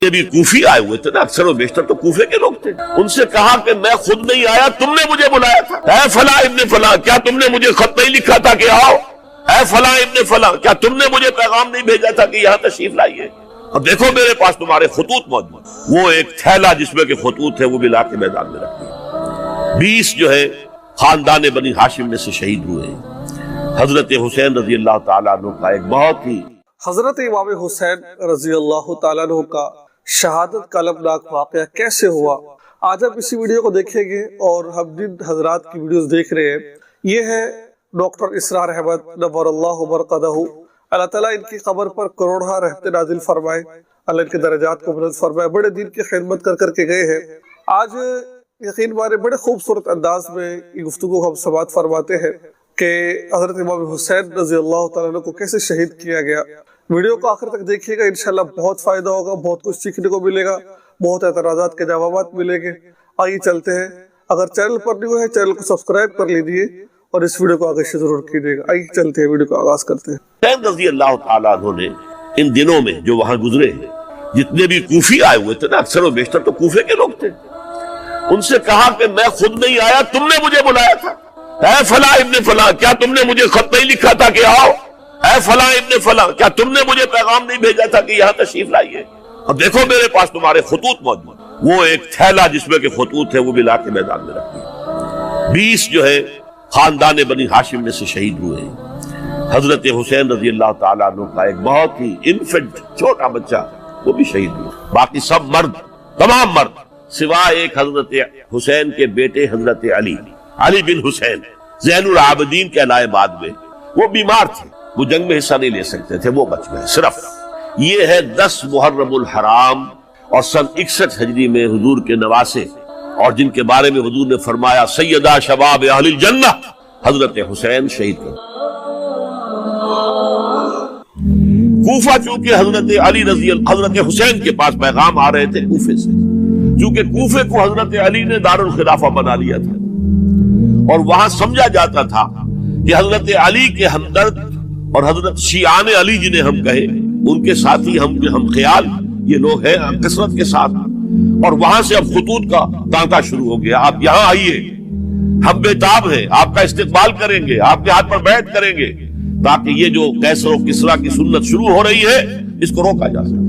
یہ بھی کوفی آئے ہوئے تھے نا، اکثر و بیشتر تو کوفے کے لوگ تھے. ان سے کہا کہ میں خود نہیں آیا، تم نے مجھے بلایا تھا. اے فلاں ابن فلاں، کیا تم نے مجھے خط نہیں لکھا تھا کہ آؤ؟ اے فلاں ابن فلاں، کیا تم نے مجھے پیغام نہیں بھیجا تھا کہ یہاں تشریف لائیے؟ اب دیکھو میرے پاس تمہارے خطوط موجود. وہ ایک تھیلا جس میں کہ خطوط ہے وہ بھی لا کے میدان میں رکھ دیا. 20 جو ہے خاندان بنی ہاشم میں سے شہید ہوئے. حضرت حسین رضی اللہ تعالیٰ عنہ کا ایک بہت ہی حضرت امام حسین رضی اللہ تعالیٰ عنہ کا شہادت کا المناک واقعہ کیسے ہوا، آج ہم اسی ویڈیو کو دیکھیں گے. اور ہم جن حضرات کی ویڈیوز دیکھ رہے ہیں یہ ہے ڈاکٹر اسرار احمد نور اللہ مرقدہ. اللہ تعالیٰ ان کی قبر پر کروڑہ رحمت نازل فرمائے، اللہ ان کے درجات کو بلند فرمائے. بڑے دین کی خدمت کر کے گئے ہیں. آج یقین مانے بڑے خوبصورت انداز میں یہ گفتگو ہم سماعت فرماتے ہیں کہ حضرت امام حسین رضی اللہ تعالیٰ عنہ کو کیسے شہید کیا گیا. ویڈیو کو آخر تک دیکھیے گا، انشاءاللہ بہت فائدہ ہوگا، بہت کچھ سیکھنے کو ملے گا، بہت اعتراضات کے جوابات ملیں گے. آئیے چلتے ہیں. اگر چینل پر نہیں ہوئے چینل کو سبسکرائب کر لیجیے اور اس ویڈیو کو آگے سے ضرور کیجیے گا. آئیے چلتے ہیں، ویڈیو کو آغاز کرتے ہیں. حسین رضی اللہ تعالیٰ عنہ نے ان دنوں میں جو وہاں گزرے ہیں، جتنے بھی کوفی آئے ہوئے تھے نا، اکثر و بیشتر تو کوفے کے لوگ تھے. ان سے کہا کہ میں خود نہیں آیا، تم نے مجھے بلایا تھا. اے فلاں ابن فلاں، کیا تم نے مجھے خط نہیں لکھا تھا کہ آؤ؟ اے فلاں ابن فلاں، کیا تم نے مجھے پیغام نہیں بھیجا تھا کہ یہاں تشریف لائیے؟ اب دیکھو میرے پاس تمہارے خطوط موجود. وہ ایک تھیلا جس میں کہ خطوط ہے وہ بھی لا کے میدان میں رکھ دیا. 20 جو ہے خاندان بنی ہاشم میں سے شہید ہوئے. حضرت حسین رضی اللہ تعالیٰ عنہ کا ایک بہت ہی انفنٹ چھوٹا بچہ وہ بھی شہید ہوا. باقی سب مرد، تمام مرد سوائے ایک حضرت حسین کے بیٹے حضرت علی بن حسین زین العابدین کے لائے. بعد میں وہ بیمار تھے، وہ جنگ میں حصہ نہیں لے سکتے تھے، وہ بچ گئے. صرف یہ ہے 10 محرم الحرام اور سن 61 ہجری میں حضور کے نواسے، اور جن کے بارے میں حضور نے فرمایا سیدہ شباب اہل الجنہ، حضرت حسین شہید کر. کوفہ چونکہ حضرت حسین کے پاس پیغام آ رہے تھے کوفے سے، چونکہ کوفے کو حضرت علی نے دار الخلافہ بنا لیا تھا، اور وہاں سمجھا جاتا تھا کہ حضرت علی کے ہمدرد اور حضرت شیعان علی جنہیں ہم کہیں ان کے ساتھی ہم خیال یہ لوگ ہیں کثرت کے ساتھ. اور وہاں سے اب خطوط کا تانتا شروع ہو گیا. آپ یہاں آئیے، ہم بےتاب ہیں، آپ کا استقبال کریں گے، آپ کے ہاتھ پر بیعت کریں گے، تاکہ یہ جو کیسر و کسرا کی سنت شروع ہو رہی ہے اس کو روکا جا سکے.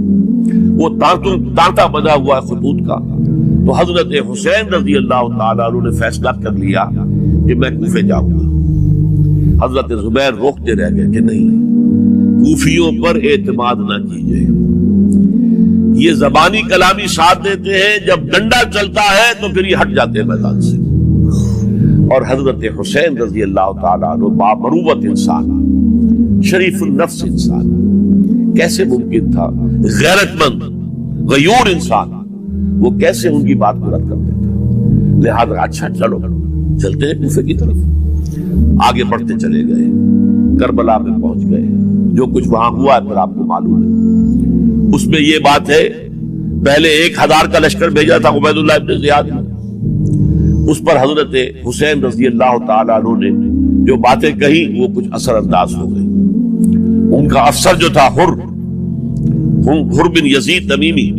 وہ تانتا بنا ہوا ہے خطوط کا. تو حضرت حسین رضی اللہ تعالیٰ عنہ نے فیصلہ کر لیا کہ میں کوفے جاؤں گا. حضرت زبیر روکتے رہ گئے کہ نہیں، کوفیوں پر اعتماد نہ کیجیے. یہ زبانی کلامی ساتھ دیتے ہیں، جب ڈنڈا چلتا ہے تو پھر یہ ہٹ جاتے ہیں میدان سے. اور حضرت حسین رضی اللہ تعالیٰ عنہ بامروت انسان، شریف النفس انسان، کیسے ممکن تھا غیرت مند غیور انسان وہ کیسے ان کی بات کو رد کر دیتا؟ لہذا اچھا چلو چلتے ہیں کوفے کی طرف. آگے بڑھتے چلے گئے، کربلا میں پہنچ گئے. جو کچھ وہاں ہوا ہے پھر آپ کو معلوم ہے. اس میں یہ بات ہے پہلے 1000 کا لشکر بھیجا تھا عبید اللہ ابن زیاد نے، اس پر حضرت حسین رضی اللہ تعالیٰ عنہ نے جو باتیں کہی وہ کچھ اثر انداز ہو گئی. ان کا افسر جو تھا حر بن یزید تمیمی،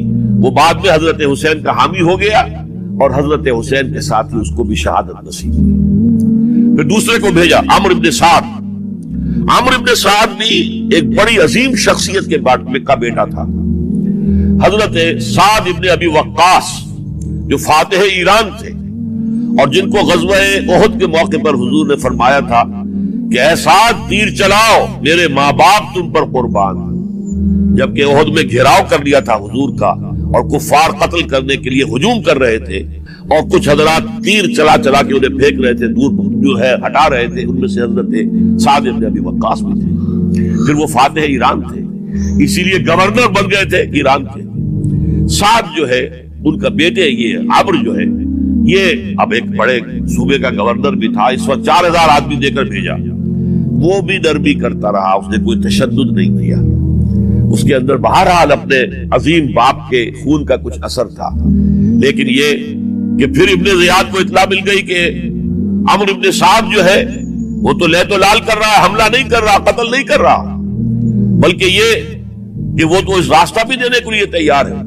وہ بعد میں حضرت حسین کا حامی ہو گیا، اور حضرت حسین کے ساتھ ہی اس کو بھی شہادت نصیب ہوئی. پھر دوسرے کو بھیجا عمرو بن سعد. عمرو بن سعد بھی ایک بڑی عظیم شخصیت کے کا بیٹا تھا. حضرت سعد ابن ابی وقاص جو فاتح ایران تھے، اور جن کو غزوہ احد کے موقع پر حضور نے فرمایا تھا کہ اے سعد تیر چلاؤ، میرے ماں باپ تم پر قربان. جبکہ احد میں گھیراؤ کر لیا تھا حضور کا، اور کفار قتل کرنے کے لیے ہجوم کر رہے تھے، اور کچھ حضرات تیر چلا چلا کے انہیں پھینک رہے تھے، دور جو ہے ہٹا رہے تھے. ان میں سے حضرت سعد ابن ابی وقاص بھی تھے. پھر وہ فاتح ایران تھے، اسی لیے گورنر بن گئے تھے ایران کے. سعد جو ہے ان کا بیٹے، یہ عمرو جو ہے یہ اب ایک بڑے صوبے کا گورنر بھی تھا. اس وقت 4000 آدمی دے کر بھیجا. وہ بھی نرمی کرتا رہا، اس نے کوئی تشدد نہیں کیا. اس کے اندر بہرحال اپنے عظیم باپ کے خون کا کچھ اثر تھا. لیکن یہ کہ پھر ابن زیاد کو اطلاع مل گئی کہ عمرو ابن سعد جو ہے وہ تو لے تو لال کر رہا ہے، حملہ نہیں کر رہا، قتل نہیں کر رہا، بلکہ یہ کہ وہ تو اس راستہ بھی دینے کے لیے تیار ہے.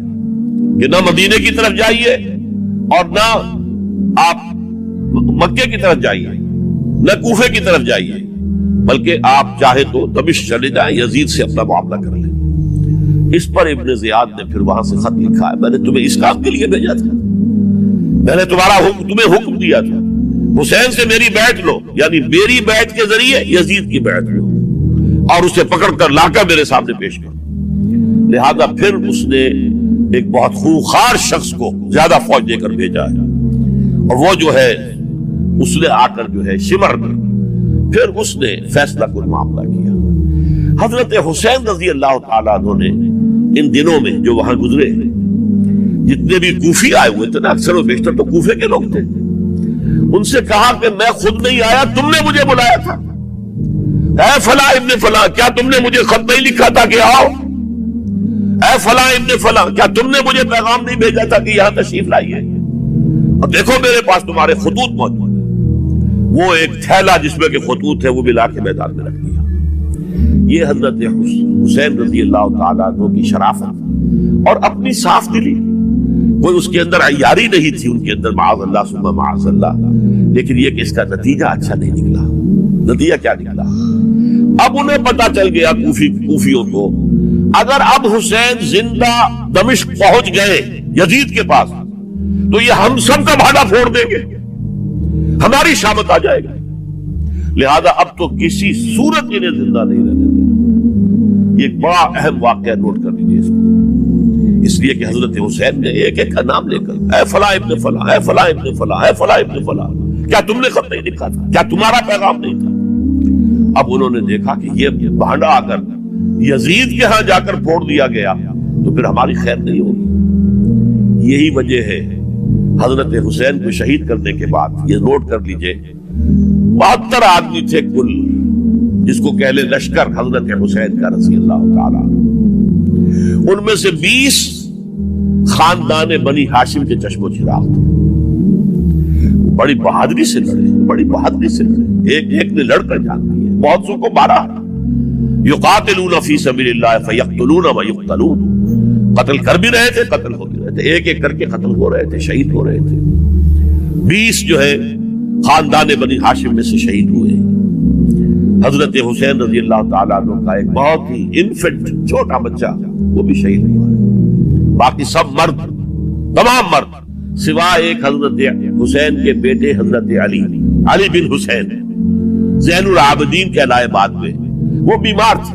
کہ نہ مدینے کی طرف جائیے اور نہ آپ مکے کی طرف جائیے، نہ کوفے کی طرف جائیے، بلکہ آپ چاہے تو دمشق چلے جائیں، یزید سے اپنا معاملہ کر لیں۔ اس پر ابن زیاد نے پھر وہاں سے خط لکھا ہے، میں نے تمہیں اس کام کے لیے بھیجا تھا، میں نے تمہیں حکم دیا تھا حسین سے میری بیعت لو، یعنی میری بیعت کے ذریعے یزید کی بیعت لو اور اسے پکڑ کر لا کر میرے سامنے پیش کرو۔ لہذا پھر اس نے ایک بہت خوخار شخص کو زیادہ فوج دے کر بھیجا ہے، اور وہ جو ہے اس نے آ کر جو ہے شمر میں پھر اس نے فیصلہ کن معاملہ کیا۔ حضرت حسین رضی اللہ تعالیٰ عنہ نے ان دنوں میں جو وہاں گزرے ہیں، جتنے بھی کوفی آئے ہوئے تھے نا، اکثر و بیشتر تو کوفے کے لوگ تھے، ان سے کہا کہ میں خود نہیں آیا، تم نے مجھے بلایا تھا، اے فلاں ابن فلاں، کیا تم نے مجھے خط نہیں لکھا تھا کہ آؤ؟ اے فلاں ابن فلاں، کیا تم نے مجھے پیغام نہیں بھیجا تھا کہ یہاں تشریف لائیے؟ اور دیکھو میرے پاس تمہارے خطوط موجود ہیں۔ وہ ایک تھیلا جس میں کہ خطوط ہے وہ بھی لا کے میدان میں رکھ دیا۔ یہ حضرت حسین رضی اللہ تعالیٰ عنہ کی شرافت اور اپنی صاف دلی، کوئی اس کے اندر عیاری نہیں تھی ان کے اندر، معاذ اللہ ثم معاذ اللہ، لیکن یہ کہ اس کا نتیجہ اچھا نہیں نکلا۔ نتیجہ کیا نکلا؟ اب انہیں پتا چل گیا کوفیوں کو، اگر اب حسین زندہ دمشق پہنچ گئے یزید کے پاس تو یہ ہم سب کا بھاڑا پھوڑ دیں گے، ہماری شامت آ جائے گا، لہذا اب تو کسی صورت انہیں زندہ نہیں رہنے دینا۔ یہ ایک بڑا اہم واقعہ، نوٹ کر لیجیے اس کو، اس لیے کہ حضرت حسین نے ایک ایک کا نام لے کر اے فلاں ابن فلاں، اے فلاں ابن فلاں، اے فلاں ابن فلاں، کیا تم نے خط نہیں لکھا تھا؟ کیا تمہارا پیغام نہیں تھا؟ اب انہوں نے دیکھا کہ یہ بھانڈا اگر یزید کے ہاں جا کر پھوڑ دیا گیا تو پھر ہماری خیر نہیں ہوگی۔ یہی وجہ ہے حضرت حسین کو شہید کرنے کے بعد، یہ نوٹ کر لیجئے، 72 آدمی تھے کل، جس کو کہہ لے لشکر حضرت حسین کا رضی اللہ تعالیٰ، ان میں سے 20 خاندان بنی ہاشم کے چشم و چراغ تھے۔ بڑی بہادری سے لڑے، بڑی بہادری سے لڑے، ایک ایک نے لڑ کر جان دی ہے، بہت سو کو مارا۔ یقاتلون فی سبیل اللہ فیقتلون ویقتلون، قتل کر بھی رہے تھے، قتل ہو بھی رہے تھے، ایک ایک کر کے قتل ہو رہے تھے، شہید ہو رہے تھے۔ 20 جو ہے خاندان بنی ہاشم میں سے شہید ہوئے۔ حضرت حسین رضی اللہ تعالیٰ عنہ کا ایک بہت ہی انفنٹ چھوٹا بچہ وہ بھی شہید ہوا ہے۔ باقی سب مرد، تمام مرد، سوائے ایک حضرت حسین کے بیٹے حضرت علی بن حسین زین العابدین کہلائے بعد میں، وہ بیمار تھے،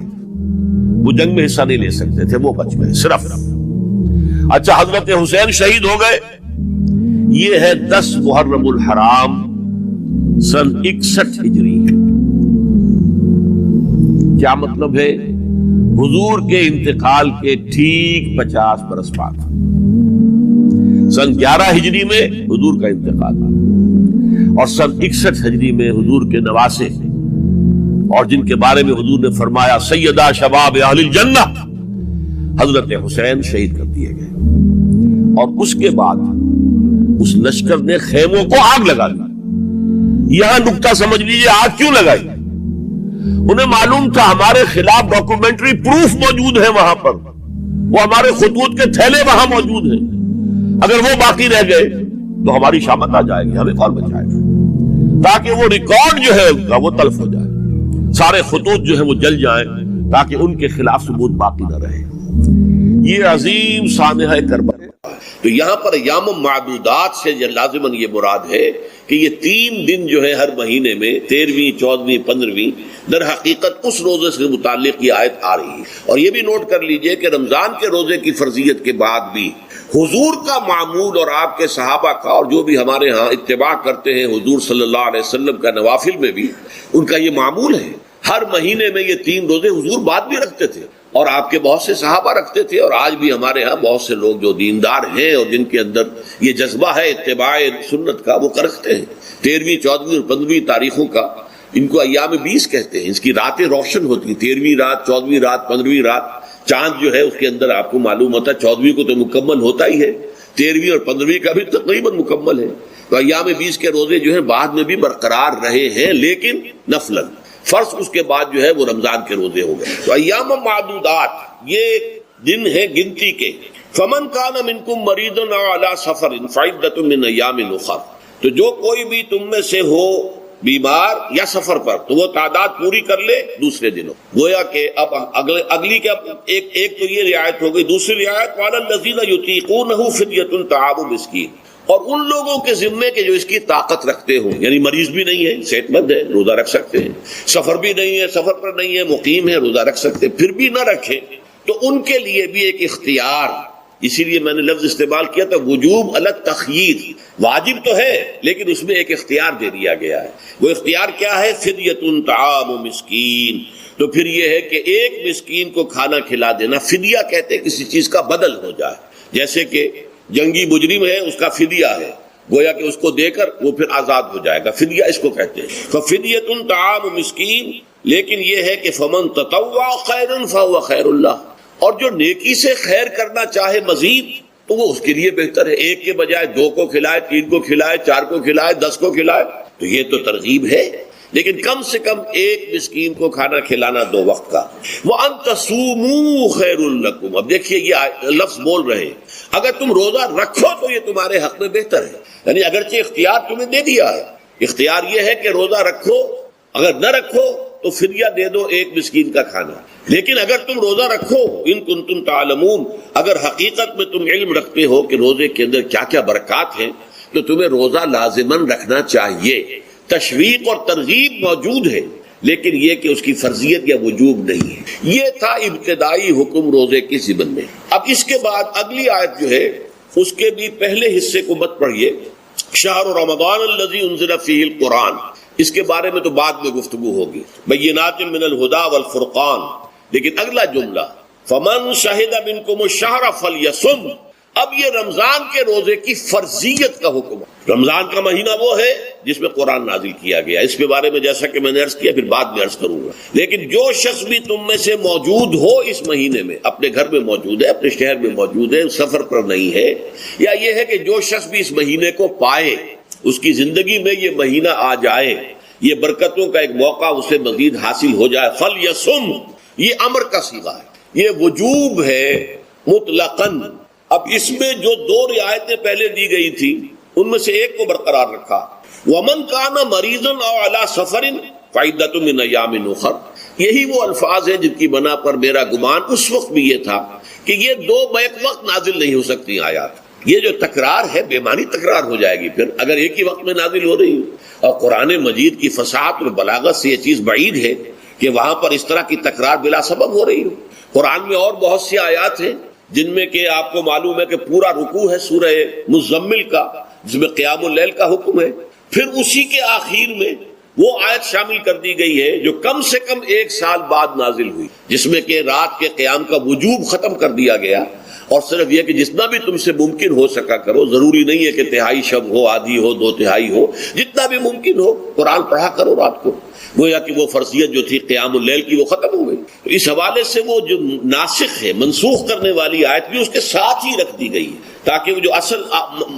وہ جنگ میں حصہ نہیں لے سکتے تھے، وہ بچ گئے صرف۔ اچھا، حضرت حسین شہید ہو گئے، یہ ہے 10 محرم الحرام سن 61 ہجری۔ کیا مطلب ہے؟ حضور کے انتقال کے ٹھیک 50 برس بعد، سن 11 ہجری میں حضور کا انتقال، اور سن 61 ہجری میں حضور کے نواسے، اور جن کے بارے میں حضور نے فرمایا سیدہ شباب اہل الجنہ، حضرت حسین شہید کر دیے گئے۔ اور اس کے بعد اس لشکر نے خیموں کو آگ لگا دی۔ یہاں نکتہ سمجھ لیجیے، آگ کیوں لگائی؟ انہیں معلوم تھا ہمارے خلاف ڈاکومنٹری پروف موجود ہے وہاں پر، وہ ہمارے خطوط کے تھیلے وہاں موجود ہیں، اگر وہ باقی رہ گئے تو ہماری شامت آ جائے گی، ہمیں کون بچائے گا؟ تاکہ وہ ریکارڈ جو ہے ان کا وہ تلف ہو جائے، سارے خطوط جو ہیں وہ جل جائیں، تاکہ ان کے خلاف ثبوت باقی نہ رہے۔ یہ عظیم سانحہ کربلا۔ تو یہاں پر ایام معدودات سے لازماً یہ مراد ہے کہ یہ 3 دن جو ہے ہر مہینے میں 13ویں، 14ویں، 15ویں، در حقیقت اس روزے سے متعلق یہ آیت آ رہی ہے۔ اور یہ بھی نوٹ کر لیجئے کہ رمضان کے روزے کی فرضیت کے بعد بھی حضور کا معمول اور آپ کے صحابہ کا، اور جو بھی ہمارے ہاں اتباع کرتے ہیں حضور صلی اللہ علیہ وسلم کا نوافل میں بھی ان کا یہ معمول ہے، ہر مہینے میں یہ 3 روزے حضور بعد بھی رکھتے تھے، اور آپ کے بہت سے صحابہ رکھتے تھے، اور آج بھی ہمارے ہاں بہت سے لوگ جو دیندار ہیں اور جن کے اندر یہ جذبہ ہے اتباع سنت کا، وہ رکھتے ہیں۔ 13ویں، 14ویں اور 15ویں تاریخوں کا ان کو ایام 20 کہتے ہیں۔ اس کی راتیں روشن ہوتی ہیں، 13ویں رات، 14ویں رات، 15ویں رات، چاند جو ہے اس کے اندر آپ کو معلوم ہوتا ہے 14ویں کو تو مکمل ہوتا ہی ہے، 13ویں اور 15ویں کا بھی تقریباً مکمل ہے۔ تو ایام 20 کے روزے جو ہیں بعد میں بھی برقرار رہے ہیں، لیکن نفلاً، فرض اس کے بعد جو ہے وہ رمضان کے روزے ہو گئے۔ تو ایام معدودات یہ دن ہیں گنتی کے، فمن کان منکم مریضا او علی سفر فعدۃ من ایام اخر، تو جو کوئی بھی تم میں سے ہو بیمار یا سفر پر تو وہ تعداد پوری کر لے دوسرے دنوں. گویا کہ اب اگلی کے ایک تو یہ رعایت ہو گئی. دوسری رعایت وعلی الذین یطیقونہ فدیۃ طعام مسکین، اور ان لوگوں کے ذمے کے جو اس کی طاقت رکھتے ہوں، یعنی مریض بھی نہیں ہے، صحت مند ہے، روزہ رکھ سکتے ہیں، سفر بھی نہیں ہے، سفر پر نہیں ہے، مقیم ہے، روزہ رکھ سکتے ہیں، پھر بھی نہ رکھیں تو ان کے لیے بھی ایک اختیار. اسی لیے میں نے لفظ استعمال کیا تھا وجوب علی التخییر، واجب تو ہے لیکن اس میں ایک اختیار دے دیا گیا ہے. وہ اختیار کیا ہے؟ فدیۃ طعام مسکین. تو پھر یہ ہے کہ ایک مسکین کو کھانا کھلا دینا. فدیہ کہتے ہیں کسی چیز کا بدل ہو جائے، جیسے کہ جنگی مجرم ہے، اس کا فدیہ ہے، گویا کہ اس کو دے کر وہ پھر آزاد ہو جائے گا، فدیہ اس کو کہتے ہیں. ففدیۃ طعام مسکین. لیکن یہ ہے کہ فمن تطوع خیرا فهو خیر اللہ، اور جو نیکی سے خیر کرنا چاہے مزید تو وہ اس کے لیے بہتر ہے. ایک کے بجائے 2 کو کھلائے، 3 کو کھلائے، 4 کو کھلائے، 10 کو کھلائے، تو یہ تو ترغیب ہے. لیکن کم سے کم ایک مسکین کو کھانا کھلانا 2 وقت کا. وَأَن تَصُومُوا خَيْرٌ لَكُمْ. اب دیکھیے یہ لفظ بول رہے ہیں، اگر تم روزہ رکھو تو یہ تمہارے حق میں بہتر ہے. یعنی اگرچہ اختیار تمہیں دے دیا ہے، اختیار یہ ہے کہ روزہ رکھو، اگر نہ رکھو تو فدیہ دے دو ایک مسکین کا کھانا. لیکن اگر تم روزہ رکھو، ان کنتم تعلمون، اگر حقیقت میں تم علم رکھتے ہو کہ روزے کے اندر کیا کیا برکات ہیں، تو تمہیں روزہ لازماً رکھنا چاہیے. تشویق اور ترغیب موجود ہے لیکن یہ کہ اس کی فرضیت یا وجوب نہیں ہے. یہ تھا ابتدائی حکم روزے کی ضمن میں. اب اس کے بعد اگلی آیت جو ہے اس کے بھی پہلے حصے کو مت پڑھیے. شہر رمضان الذی انزل فیہ القرآن، اس کے بارے میں تو بعد میں گفتگو ہوگی. بینات من الہدی والفرقان. لیکن اگلا جملہ فمن شہد منکم الشہر فلیصم، اب یہ رمضان کے روزے کی فرضیت کا حکم ہے. رمضان کا مہینہ وہ ہے جس میں قرآن نازل کیا گیا. اس کے بارے میں جیسا کہ میں نے عرض کیا پھر بعد میں عرض کروں گا. لیکن جو شخص بھی تم میں سے موجود ہو اس مہینے میں، اپنے گھر میں موجود ہے، اپنے شہر میں موجود ہے، سفر پر نہیں ہے، یا یہ ہے کہ جو شخص بھی اس مہینے کو پائے، اس کی زندگی میں یہ مہینہ آ جائے، یہ برکتوں کا ایک موقع اسے مزید حاصل ہو جائے. فلیصم، یہ امر کا صیغہ ہے، یہ وجوب ہے مطلقاً. اب اس میں جو 2 رعایتیں پہلے دی گئی تھی ان میں سے ایک کو برقرار رکھا. ومن کان مریضا او علی سفر فعدۃ من ایام اخر. یہی وہ الفاظ ہیں جن کی بنا پر میرا گمان اس وقت بھی یہ تھا کہ یہ 2 بیک وقت نازل نہیں ہو سکتی آیات. یہ جو تکرار ہے بے معنی تکرار ہو جائے گی پھر اگر ایک ہی وقت میں نازل ہو رہی ہے. اور قرآن مجید کی فصاحت اور بلاغت سے یہ چیز بعید ہے کہ وہاں پر اس طرح کی تکرار بلا سبب ہو رہی ہو. قرآن میں اور بہت سی آیات ہیں جن میں کہ آپ کو معلوم ہے کہ پورا رکوع ہے سورہ مزمل کا، جس میں قیام اللیل کا حکم ہے. پھر اسی کے آخر میں وہ آیت شامل کر دی گئی ہے جو کم سے کم 1 سال بعد نازل ہوئی، جس میں کہ رات کے قیام کا وجوب ختم کر دیا گیا. اور صرف یہ کہ جتنا بھی تم سے ممکن ہو سکا کرو، ضروری نہیں ہے کہ 1/3 شب ہو، آدھی ہو، 2/3 ہو، جتنا بھی ممکن ہو قرآن پڑھا کرو رات کو. گویا کہ وہ فرضیت جو تھی قیام اللیل کی وہ ختم ہو گئی. تو اس حوالے سے وہ جو ناسخ ہے، منسوخ کرنے والی آیت بھی اس کے ساتھ ہی رکھ دی گئی ہے تاکہ وہ جو اصل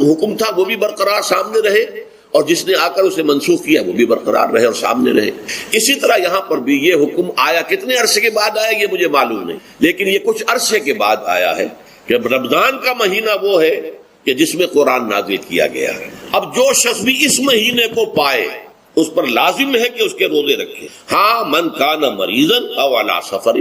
حکم تھا وہ بھی برقرار سامنے رہے اور جس نے آ کر اسے منسوخ کیا وہ بھی برقرار رہے اور سامنے رہے. اسی طرح یہاں پر بھی یہ حکم آیا، کتنے عرصے کے بعد آیا یہ مجھے معلوم نہیں، لیکن یہ کچھ عرصے کے بعد آیا ہے کہ رمضان کا مہینہ وہ ہے کہ جس میں قرآن نازل کیا گیا ہے. اب جو شخص بھی اس مہینے کو پائے اس پر لازم ہے کہ اس کے روزے رکھے. ہاں من کان مریضا او علی سفر،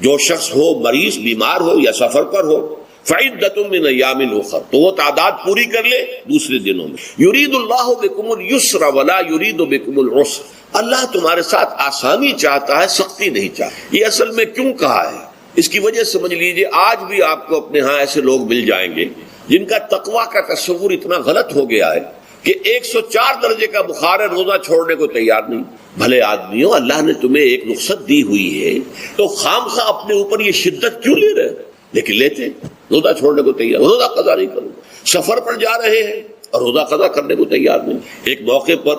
جو شخص ہو مریض، بیمار ہو یا سفر پر ہو، فعدۃ من ایام اخر، تو وہ تعداد پوری کر لے دوسرے دنوں میں. یرید اللہ بکم اليسر ولا یرید بکم العسر، اللہ تمہارے ساتھ آسانی چاہتا ہے، سختی نہیں چاہتا. یہ اصل میں کیوں کہا ہے اس کی وجہ سمجھ لیجئے. آج بھی آپ کو اپنے ہاں ایسے لوگ مل جائیں گے جن کا تقویٰ کا تصور اتنا غلط ہو گیا ہے کہ 104 درجے کا بخار ہے، روزہ چھوڑنے کو تیار نہیں. بھلے آدمیوں، اللہ نے تمہیں ایک رخصت دی ہوئی ہے تو خامخواہ اپنے اوپر یہ شدت کیوں لے رہے؟ لیکن لیتے، روزہ چھوڑنے کو تیار، روزہ قضا نہیں کروں. سفر پر جا رہے ہیں اور روزہ قضا کرنے کو تیار نہیں. ایک موقع پر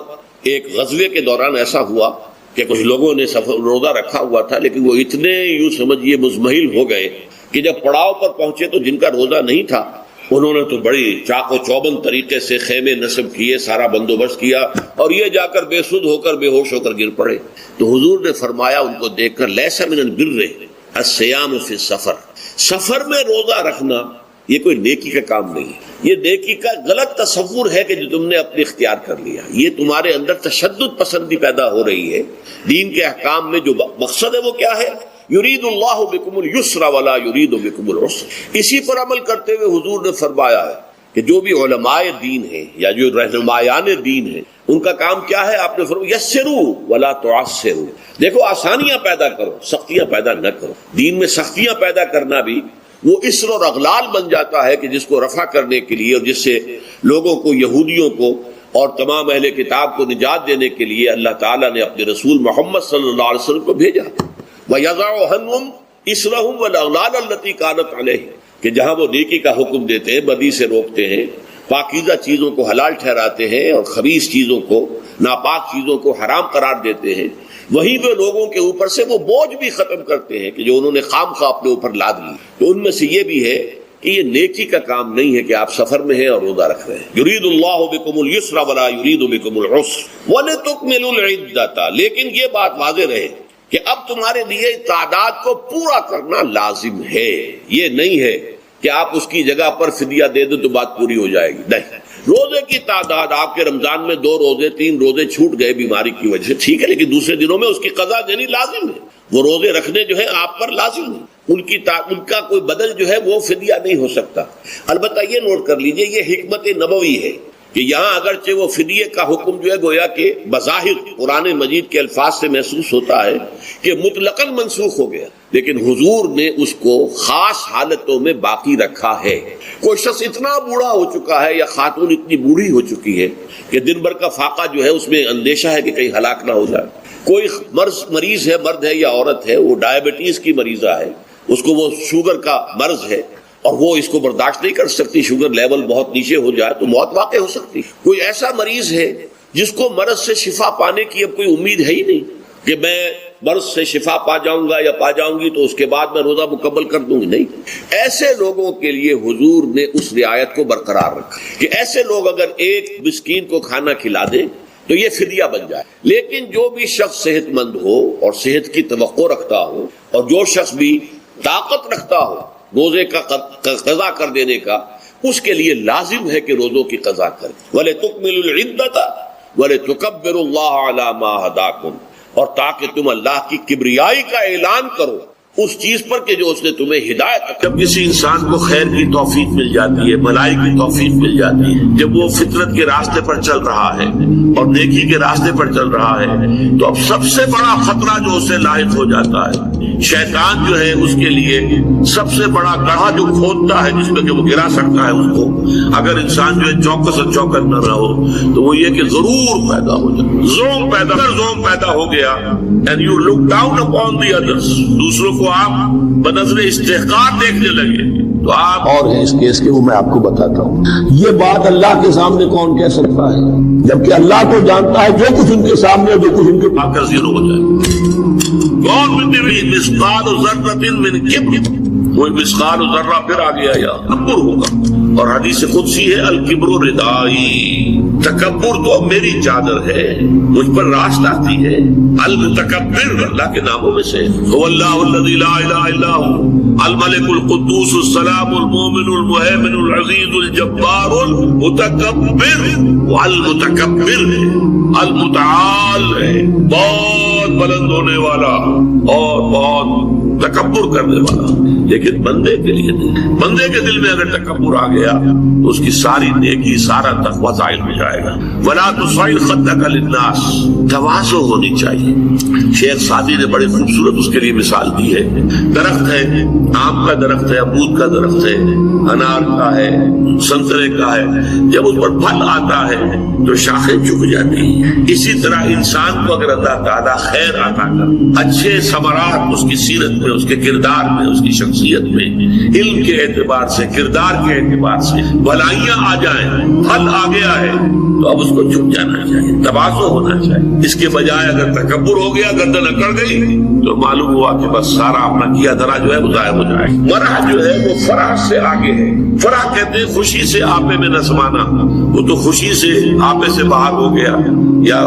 ایک غزوے کے دوران ایسا ہوا کہ کچھ لوگوں نے روزہ رکھا ہوا تھا لیکن وہ اتنے یوں سمجھیے مزمحل ہو گئے کہ جب پڑاؤ پر پہنچے تو جن کا روزہ نہیں تھا انہوں نے تو بڑی چاق و چوبند طریقے سے خیمے نصب کیے، سارا بندوبست کیا، اور یہ جا کر بے سود ہو کر بے ہوش ہو کر گر پڑے. تو حضور نے فرمایا ان کو دیکھ کر، لیس من البر الصیام فی السفر، سفر میں روزہ رکھنا یہ کوئی نیکی کا کام نہیں ہے، یہ نیکی کا غلط تصور ہے کہ جو تم نے اپنے اختیار کر لیا. یہ تمہارے اندر تشدد پسندی پیدا ہو رہی ہے. دین کے احکام میں جو مقصد ہے وہ کیا ہے؟ یرید اللہ بکم الیسر ولا یرید بکم العسر. اسی پر عمل کرتے ہوئے حضور نے فرمایا ہے کہ جو بھی علماء دین ہیں یا جو رہنمایان دین ہیں ان کا کام کیا ہے؟ آپ نے فرمایا یسروا ولا تعسروا. دیکھو آسانیاں پیدا کرو، سختیاں پیدا نہ کرو. دین میں سختیاں پیدا کرنا بھی وہ اسر اور اغلال بن جاتا ہے کہ جس کو رفع کرنے کے لیے اور جس سے لوگوں کو، یہودیوں کو اور تمام اہل کتاب کو نجات دینے کے لیے اللہ تعالیٰ نے اپنے رسول محمد صلی اللہ علیہ وسلم کو بھیجا. وَيَضَعُ عَنْهُمْ إِصْرَهُمْ وَالْأَغْلَالَ الَّتِي كَانَتْ عَلَيْهِمْ کہ جہاں وہ نیکی کا حکم دیتے ہیں، بدی سے روکتے ہیں، پاکیزہ چیزوں کو حلال ٹھہراتے ہیں اور خبیث چیزوں کو، ناپاک چیزوں کو حرام قرار دیتے ہیں، وہیں وہ لوگوں کے اوپر سے وہ بوجھ بھی ختم کرتے ہیں کہ جو انہوں نے خام خواہ اپنے اوپر لاد لی. تو ان میں سے یہ بھی ہے کہ یہ نیکی کا کام نہیں ہے کہ آپ سفر میں ہیں اور روزہ رکھ رہے ہیں. یرید اللہ بکم الیسر ولا یرید بکم العسر وَلِتُكْمِلُوا الْعِدَّةَ. لیکن یہ بات واضح رہے کہ اب تمہارے لیے تعداد کو پورا کرنا لازم ہے. یہ نہیں ہے کہ آپ اس کی جگہ پر فدیہ دے دیں تو بات پوری ہو جائے گی. نہیں، روزے کی تعداد آپ کے رمضان میں 2 روزے 3 روزے چھوٹ گئے بیماری کی وجہ سے، ٹھیک ہے، لیکن دوسرے دنوں میں اس کی قضا دینی لازم ہے. وہ روزے رکھنے جو ہے آپ پر لازم ہے. ان کا کوئی بدل جو ہے وہ فدیہ نہیں ہو سکتا. البتہ یہ نوٹ کر لیجئے یہ حکمت نبوی ہے کہ یہاں اگرچہ وہ فدیے کا حکم جو ہے گویا کہ بظاہر قرآن مجید کے الفاظ سے محسوس ہوتا ہے کہ مطلقاً منسوخ ہو گیا، لیکن حضور نے اس کو خاص حالتوں میں باقی رکھا ہے. کوئی شخص اتنا بوڑھا ہو چکا ہے یا خاتون اتنی بوڑھی ہو چکی ہے کہ دن بھر کا فاقہ جو ہے اس میں اندیشہ ہے کہ کہیں ہلاک نہ ہو جائے. کوئی مریض ہے، مرد ہے یا عورت ہے، وہ ڈائبٹیز کی مریضہ ہے، اس کو وہ شوگر کا مرض ہے اور وہ اس کو برداشت نہیں کر سکتی، شوگر لیول بہت نیچے ہو جائے تو موت واقع ہو سکتی. کوئی ایسا مریض ہے جس کو مرض سے شفا پانے کی اب کوئی امید ہے ہی نہیں کہ میں مرض سے شفا پا جاؤں گا یا پا جاؤں گی تو اس کے بعد میں روزہ مکمل کر دوں گی. نہیں، ایسے لوگوں کے لیے حضور نے اس رعایت کو برقرار رکھا کہ ایسے لوگ اگر ایک مسکین کو کھانا کھلا دیں تو یہ فدیہ بن جائے. لیکن جو بھی شخص صحت مند ہو اور صحت کی توقع رکھتا ہو اور جو شخص بھی طاقت رکھتا ہو روزے کا قضا کر دینے کا، اس کے لیے لازم ہے کہ روزوں کی قضا کرے. وَلِتُكْمِلُوا الْعِدَّةَ وَلِتُكَبِّرُوا اللَّهَ عَلَى مَا هَدَاكُمْ، اور تاکہ تم اللہ کی کبریائی کا اعلان کرو اس چیز پر کہ جو اس نے تمہیں ہدایت. جب کسی انسان کو خیر کی توفیق مل جاتی ہے، بھلائی کی توفیق مل جاتی ہے، جب وہ فطرت کے راستے پر چل رہا ہے اور نیکی کے راستے پر چل رہا ہے، تو اب سب سے بڑا خطرہ جو اسے لاحق ہو جاتا ہے، شیطان جو ہے اس کے لیے سب سے بڑا گڑھا جو کھودتا ہے جس میں کہ وہ گرا سکتا ہے اس کو، اگر انسان جو ہے چوکس اور چوکس نہ رہو تو وہ یہ کہ ضرور پیدا ہو جائے، زوم پیدا ہو گیا. And you look down upon the others، دوسروں کو آپ بنظر استحقار دیکھنے لگے تو آپ اور ہیں اس کیس کے، وہ میں آپ کو بتاتا ہوں. یہ بات اللہ کے سامنے کون کہہ سکتا ہے جبکہ اللہ کو جانتا ہے جو کچھ ان کے سامنے جو کچھ ان کے پاک کا زیرو ہو جائے. کون مثقال ذرۃ من کبر، کوئی مثقال ذرہ پھر آ گیا یا تکبر ہوگا. اور حدیث قدسی ہے الکبر ردائی، تکبر تو میری چادر ہے، مجھ پر راست آتی ہے. المتکبر اللہ کے ناموں میں سے هو اللہ الذی لا الہ الا هو الملک القدوس السلام المؤمن المہیمن العزیز الجبار المتکبر. والمتکبر المتعال ہے، بہت بلند ہونے والا اور بہت تکبر کرنے والا. لیکن بندے کے لیے نہیں، بندے کے دل میں اگر تکبر آ گیا تو اس کی ساری نیکی، سارا تقویٰ زائل ہو جائے گا. وَلَا تُصْعِرْ خَدَّكَ لِلنَّاسِ، تواضع ہونی چاہیے. شیخ سعدی نے بڑے خوبصورت اس کے لیے مثال دی ہے. درخت ہے، آم کا درخت ہے، امرود کا درخت ہے، انار کا ہے، سنترے کا ہے، جب اس پر پھل آتا ہے تو شاخیں جھک جاتی ہیں. اسی طرح انسان کو اگر اللہ تعالیٰ خیر عطا کر، اچھے ثمرات اس کی سیرت میں، اس کے کردار میں، اس کی شخصیت میں، علم کے اعتبار سے، کردار کے اعتبار سے بھلائیاں آ جائیں، پھل آ گیا ہے تو اب اس کو جھک جانا چاہیے، تواضع ہونا چاہیے. اس کے بجائے اگر تکبر ہو گیا، گردن اکڑ گئی تو معلوم ہوا کہ بس سارا اپنا کیا دھرا جو ہے وہ ضائع ہو جائے. مرح جو ہے وہ فرح سے آگے ہے. فرح کہتے ہیں خوشی سے آپے میں نہ سمانا. وہ تو خوشی سے آپے سے باہر ہو گیا یا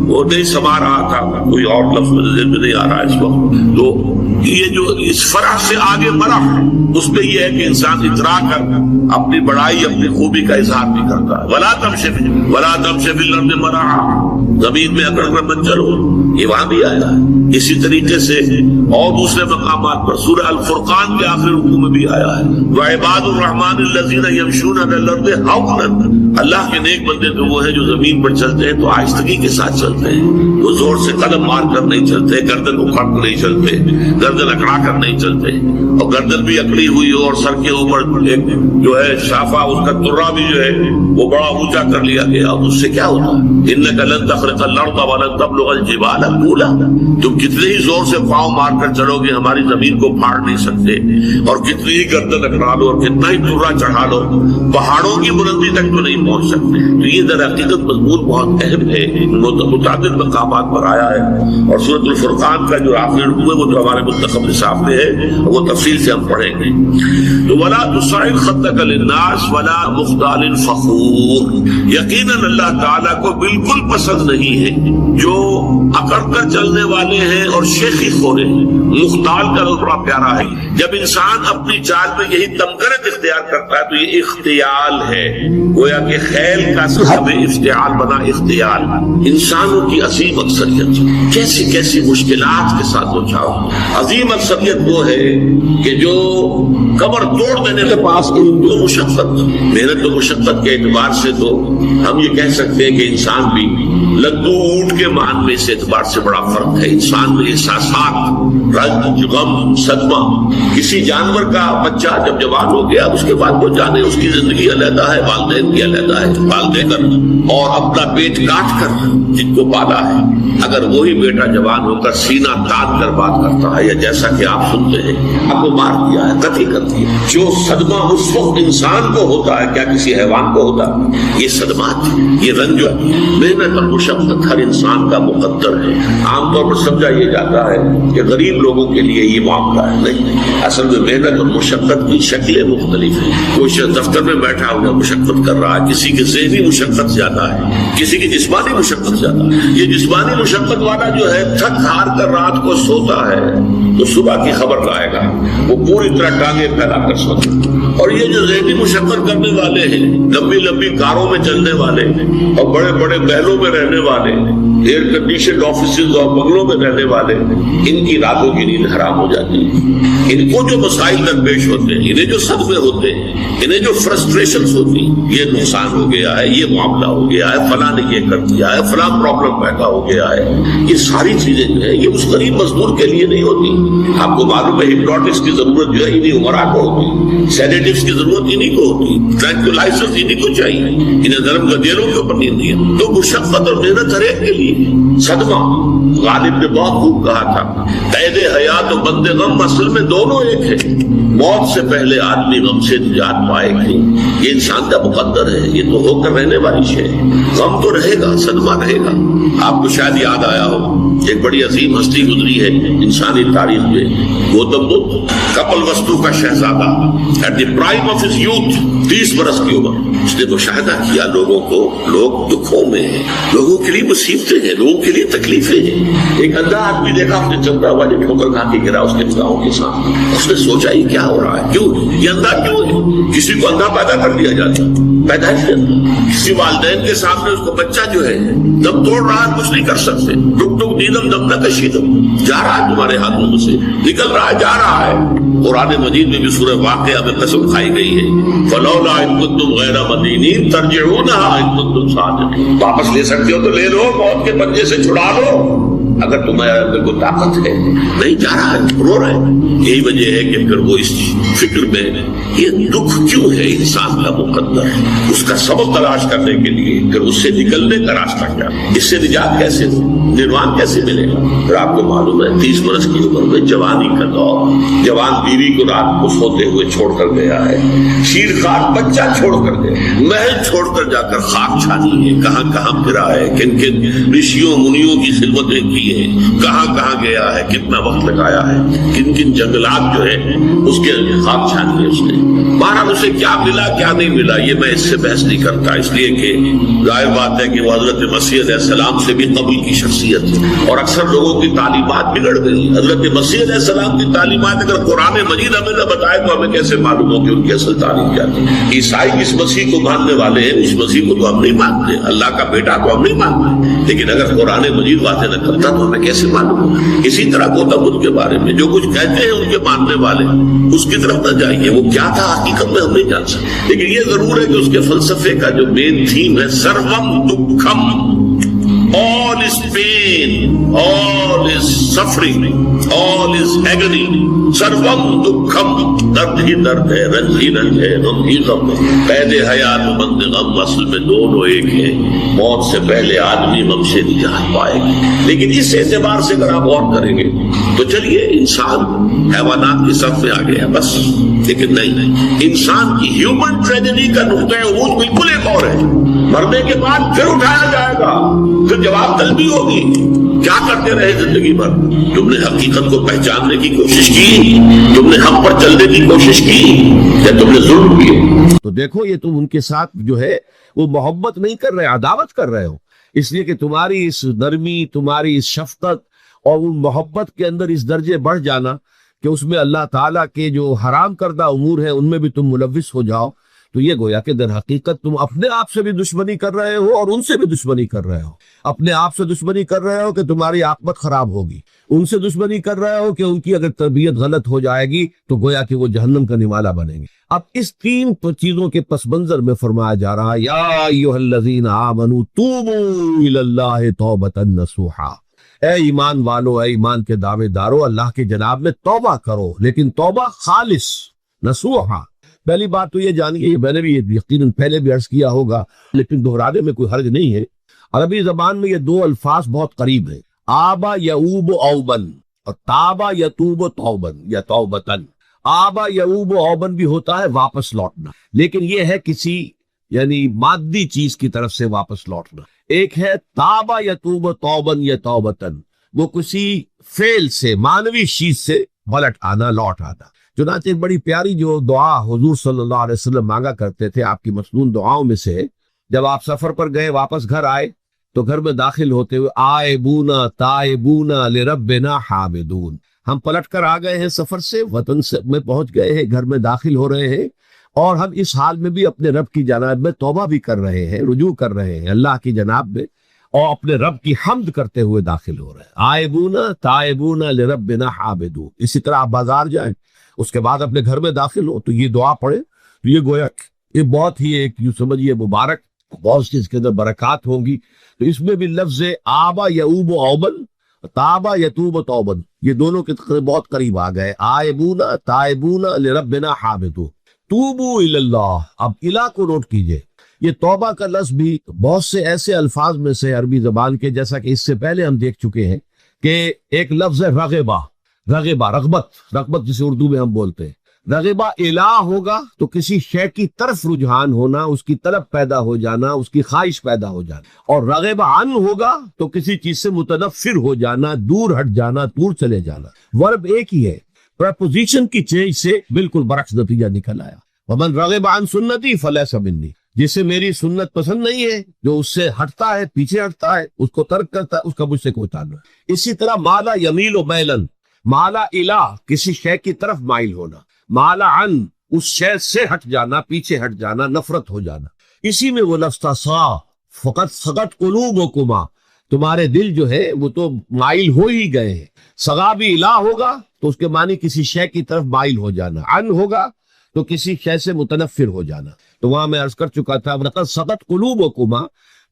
وہ نہیں سما رہا تھا، کوئی اور لفظ ذہن میں نہیں آ رہا ہے اس وقت. تو یہ جو اس فرح سے آگے بڑھا اس میں یہ ہے کہ انسان اترا کر اپنی بڑائی اپنی خوبی کا اظہار نہیں کرتا. ولا تمشِ فی الارض مرحا، زمین میں اکڑ کر مت چلو، یہ وہاں بھی آیا ہے. اسی طریقے سے اور دوسرے مقامات پر سورہ الفرقان کے آخری رکوع میں بھی آیا ہے وعباد الرحمن الذین یمشون علی الارض ہونا. اللہ کے نیک بندے تو وہ ہیں جو زمین پر چلتے ہیں تو آہستگی کے ساتھ چلتے ہیں. وہ زور سے قدم مار کر نہیں چلتے، گردن اکھاڑ کر نہیں چلتے، گردن اکڑا کر نہیں چلتے. اور گردن بھی اکڑی ہوئی ہو اور سر کے اوپر ایک جو ہے شافہ، اس کا ترا بھی جو ہے وہ بڑا اونچا کر لیا گیا، اس سے کیا ہوتا ہے؟ انک لن تخرق الارض ولن تبلغ الجبال طولا. تم کتنے ہی زور سے پاؤں مار کر چلو گے ہماری زمین کو پھاڑ نہیں سکتے، اور کتنی ہی گردن اکڑا لو اور کتنا ہی ترا چڑھا لو پہاڑوں کی بلندی تک تو نہیں پہنچ سکتے. تو یہ در حقیقت مضمون بہت اہم ہے، متعدد مقامات پر آیا ہے. اور سورۃ الفرقان کا جو آخری رکوع ہے وہ جو ہمارے منتخب نصاب میں ہے وہ تفصیل سے ہم پڑھیں گے. تو ولا تصعر خدک للناس ولا مختال فخور. یقیناً اللہ تعالیٰ کو بالکل پسند نہیں ہے جو اکڑ کر چلنے والے ہیں اور شیخی خورے ہیں. مختال کا لفظ بڑا پیارا ہے. جب انسان اپنی چال میں یہی تمغرت اختیار کرتا ہے تو یہ اختیال ہے. گویا کہ خیل کا صاحب افتعال بنا اختیال. انسانوں کی عظیم اکثریت کیسی کیسی مشکلات کے ساتھ دوچار. عظیم اکثریت وہ ہے کہ جو کمر توڑ دینے کے پاس جو مشقت، محنت و مشقت کے اعتبار سے تو ہم یہ کہہ سکتے ہیں کہ انسان بھی لدو اونٹ کے مان میں اس اعتبار سے بڑا فرق ہے. انسان میں احساسات، رنج، غم، صدمہ. کسی جانور کا بچہ جب جوان ہو گیا اس کے بعد وہ جانے اس کی زندگی علیحدہ ہے، والدین کی علیحدہ ہے. پال دے کر اور اپنا پیٹ کاٹ کر جن کو پالا ہے، اگر وہی بیٹا جوان ہو کر سینہ تان کر بات کرتا ہے یا جیسا کہ آپ سنتے ہیں آپ کو مار دیا ہے، قتل کر دیا، جو صدمہ اس وقت انسان کو ہوتا ہے کیا کسی حیوان کو ہوتا ہے؟ یہ صدمات، یہ رنج، محنت اور مشقت ہر انسان کا مقدر ہے. عام طور پر سمجھا یہ جاتا ہے کہ غریب لوگوں کے لیے یہ معاملہ ہے. نہیں، اصل میں محنت اور مشقت کی شکلیں مختلف ہیں. کوئی شخص دفتر میں بیٹھا ہوا مشقت کر رہا ہے، کسی کی ذہنی مشقت زیادہ ہے، کسی کی جسمانی مشقت زیادہ ہے. یہ جسمانی مشقت والا جو ہے تھک ہار کر رات کو سوتا ہے تو صبح کی خبر لائے گا، وہ پوری طرح ٹانگیں پھیلا کر سوتا. اور یہ جو ذہنی مشقت کرنے والے ہیں، لمبی لمبی کاروں میں چلنے والے اور بڑے بڑے محلوں میں رہنے والے، ایئر کنڈیشنڈ آفیسز اور بنگلوں میں رہنے والے، ان کی راتوں کی نیند حرام ہو جاتی ہے. ان کو جو مسائل درپیش ہوتے ہیں، انہیں جو صدمے ہوتے ہیں، انہیں جو فرسٹریشنز ہوتی ہیں، یہ نقصان ہو گیا ہے، یہ معاملہ ہو گیا ہے، فلاں نے یہ کر دیا ہے، فلاں پرابلم پیدا ہو گیا ہے، یہ ساری چیزیں جو ہے یہ اس غریب مزدور کے لیے نہیں ہوتی. آپ کو معلوم ہے ہپنوٹکس کی ضرورت جو ہے انہیں عمرہ کو ہوتی، سیڈیٹیوز کی ضرورت انہیں کو ہوتی، ٹرینکولائزرز انہیں کو چاہیے، انہیں نرم گدیلوں کے اوپر نیند نہیں ہے. تو مشقت اور محنت ہر ایک کے لیے. صدمہ غالب نے بہت خوب کہا تھا، قید حیات و بند غم اصل میں دونوں ایک ہے. موت سے پہلے آدمی غم سے نجات پائے گی، یہ انسان کا مقدر ہے، یہ تو ہو کر رہنے والی شے ہے. غم تو رہے گا، صدمہ رہے گا. آپ کو شاید یاد آیا ہو ایک بڑی عظیم ہستی گزری ہے انسانی تاریخ میں، گوتم بدھ، کپل وستو کا شہزادہ. At the prime of his youth, 30 برس کی عمر، اس نے مشاہدہ کیا لوگوں کو، لوگ دکھوں میں ہیں، لوگوں کے لیے مصیبتیں ہیں، لوگوں کے لیے تکلیفیں ہیں. ایک اندھا آدمی دیکھا اس نے چلتا ہوا جو ٹھوکر کھا کے گرا اس کے نگاہوں کے ساتھ. اس نے سوچا یہ کیا ہو رہا ہے، کیوں یہ اندھا کیوں ہے؟ کسی کو اندھا پیدا کر دیا جاتا، پیدائش کے اندر. کسی والدین کے سامنے اس کو بچہ جو ہے دم توڑ رہا ہے، کچھ نہیں کر سکتے. ٹک ٹک نیدم دم نہ کشیدم، جا رہا ہے تمہارے ہاتھوں سے، نکل رہا ہے، جا رہا ہے. قرآن مجید میں بھی سورہ واقعہ میں قسم کھائی گئی ہے، فلولا ان کنتم غیر مدینین ترجعونہا ان کنتم صادقین. واپس لے سکتے ہو تو لے لو، موت کے پنجے سے چھڑا لو اگر تمہارے اندر کو طاقت ہے. نہیں جا رہا ہے، رو رہا ہے. یہی وجہ ہے کہ پھر وہ اس فکر میں یہ دکھ کیوں ہے انسان کا مقدر، اس کا سبب تلاش کرنے کے لیے پھر اس سے نکلنے کا راستہ کیا، اس سے نجات کیسے ہو، نروان کیسے ملے گا. پھر آپ کو معلوم ہے 30 برس کی عمر میں جوانی کا دور، جوان بیوی کو رات کو سوتے ہوئے چھوڑ کر گیا ہے، شیر خان بچہ چھوڑ کر گیا، محل چھوڑ کر جا کر خاک چھانی ہے، کہاں کہاں پھرا ہے، کن کن رشیوں منیوں کی خدمتیں کی کہاں کہاں گیا ہے، کتنا وقت لگایا ہے، کن کن جنگلات جو ہے اس کے خواب چھان لیے اس نے۔ بہرحال اسے کیا ملا کیا نہیں ملا یہ میں اس سے بحث نہیں کرتا، اس لیے کہ ظاہر بات ہے کہ وہ حضرت مسیح علیہ السلام سے بھی قبل کی شخصیت ہے، اور اکثر لوگوں کی تعلیمات بگڑ گئی۔ حضرت مسیح علیہ السلام کی تعلیمات اگر قرآن مجید ہمیں نہ بتائے تو ہمیں کیسے معلوم ہو کہ ان کی اصل تعلیم کیا تھی؟ عیسائی جس مسیح کو ماننے والے ہیں اس مسیح کو تو ہم نہیں مانتے، اللہ کا بیٹا کو ہم نہیں مانتے، لیکن اگر قرآن مجید واضح نہ کرتا تو ہمیں کیسے معلوم ہوگا؟ اسی طرح گوتم بدھ کے بارے میں جو کچھ کہتے ہیں ان کے ماننے والے اس کی طرف نہ جائیے، وہ کیا تھا حقیقت میں ہم نہیں جان سکتے، لیکن یہ ضرور ہے کہ اس کے فلسفے کا جو مین تھیم ہے سروم دکھم، all is pain, all is suffering, all is agony, سروم دکھم، درد ہی درد ہے، رنج ہی رنج ہے، غم ہی غم ہے، قید حیات و بند غم اصل میں دونوں ایک ہیں، موت سے پہلے آدمی غم سے نجات پائے گا۔ لیکن اس اعتبار سے اگر آپ غور کریں گے تو چلیے انسان حیوانات کی صف میں آ گیا بس، لیکن نہیں، انسان کی ہیومن ٹریجڈی کا نقطۂ عروج بالکل ایک اور ہے۔ مرنے کے بعد پھر اٹھایا جائے گا، پھر جواب طلبی ہوگی، کیا کرتے رہے زندگی بھر؟ تم نے حقیقت کو پہچاننے کی کوشش کی؟ تم نے حق پر چلنے کی کوشش کی یا تم نے ظلم کیے؟ تو دیکھو یہ تم ان کے ساتھ جو ہے وہ محبت نہیں کر رہے، عداوت کر رہے ہو، اس لیے کہ تمہاری اس نرمی، تمہاری اس شفقت اور ان محبت کے اندر اس درجے بڑھ جانا کہ اس میں اللہ تعالیٰ کے جو حرام کردہ امور ہیں ان میں بھی تم ملوث ہو جاؤ، تو یہ گویا کہ در حقیقت تم اپنے آپ سے بھی دشمنی کر رہے ہو اور ان سے بھی دشمنی کر رہے ہو۔ اپنے آپ سے دشمنی کر رہے ہو کہ تمہاری عاقبت خراب ہوگی، ان سے دشمنی کر رہے ہو کہ ان کی اگر تربیت غلط ہو جائے گی تو گویا کہ وہ جہنم کا نوالا بنیں گے۔ اب اس تین چیزوں کے پس منظر میں فرمایا جا رہا ہے یا ایھا الذین آمنوا توبوا الی اللہ توبۃ نصوحا، اے ایمان والو، اے ایمان کے دعوے دارو، اللہ کے جناب میں توبہ کرو، لیکن توبہ خالص نصوحا۔ پہلی بات تو یہ جانیے، میں نے بھی یقیناً پہلے بھی عرض کیا ہوگا لیکن دہرانے میں کوئی حرج نہیں ہے، عربی زبان میں یہ دو الفاظ بہت قریب ہیں، آبا یعوب اوبن اور تابا یتوب توبن یا توبتن۔ آبا یعوب اوبن بھی ہوتا ہے واپس لوٹنا، لیکن یہ ہے کسی یعنی مادی چیز کی طرف سے واپس لوٹنا۔ ایک ہے تابا یتوب توبن یا توبتن، وہ کسی فعل سے، مانوی چیز سے پلٹ آنا، لوٹ آنا۔ چنانچہ ایک بڑی پیاری جو دعا حضور صلی اللہ علیہ وسلم مانگا کرتے تھے، آپ کی مسنون دعاؤں میں سے، جب آپ سفر پر گئے واپس گھر آئے تو گھر میں داخل ہوتے ہوئے آئبونا تائبونا لربنا حامدون، ہم پلٹ کر آ گئے ہیں سفر سے، وطن سے میں پہنچ گئے ہیں، گھر میں داخل ہو رہے ہیں اور ہم اس حال میں بھی اپنے رب کی جناب میں توبہ بھی کر رہے ہیں، رجوع کر رہے ہیں اللہ کی جناب میں، اور اپنے رب کی حمد کرتے ہوئے داخل ہو رہے ہیں۔ آئبونا تائبونا لربنا حامدون۔ اسی طرح آپ بازار جائیں، اس کے بعد اپنے گھر میں داخل ہو تو یہ دعا پڑھیں، تو یہ گویا یہ بہت ہی ایک یوں سمجھیے مبارک، بہت سی اس کے اندر برکات ہوں گی۔ تو اس میں بھی لفظ آبا یعوب اوبن، تابا یتوب توبن، یہ دونوں کے بہت قریب آ گئے، آئبونا تائبونا لربنا حامدون، توبو الی اللہ۔ اب الہ کو نوٹ کیجئے، یہ توبہ کا لفظ بھی بہت سے ایسے الفاظ میں سے عربی زبان کے، جیسا کہ اس سے پہلے ہم دیکھ چکے ہیں کہ ایک لفظ ہے رغبہ، رغبہ رغبت جسے اردو میں ہم بولتے ہیں۔ رغبہ الہ ہوگا تو کسی شے کی طرف رجحان ہونا، اس کی طلب پیدا ہو جانا، اس کی خواہش پیدا ہو جانا، اور رغبہ عن ہوگا تو کسی چیز سے متنفر ہو جانا، دور ہٹ جانا، دور چلے جانا۔ ورب ایک ہی ہے، پریپوزیشن کی چینج سے بالکل برعکس نتیجہ نکل آیا۔ ومن رغب عن سنتی فلیس منی، جسے میری سنت پسند نہیں ہے، جو اس سے ہٹتا ہے، پیچھے ہٹتا ہے، اس کو ترک کرتا ہے، اس کا مجھ سے کوئی تعلق نہیں۔ اسی طرح مالا یمیل و میلن، مالا الہ کسی شے کی طرف مائل ہونا، مالا عن اس شے سے ہٹ جانا، پیچھے ہٹ جانا، نفرت ہو جانا۔ اسی میں وہ لفظ تھا سا فقط سقط قلوبکما، تمہارے دل جو ہے وہ تو مائل ہو ہی گئے ہیں۔ سغا بھی الہ ہوگا تو اس کے معنی کسی شے کی طرف مائل ہو جانا، عن ہوگا تو کسی شے سے متنفر ہو جانا۔ تو وہاں میں عرض کر چکا تھا لقد سقط قلوبکما،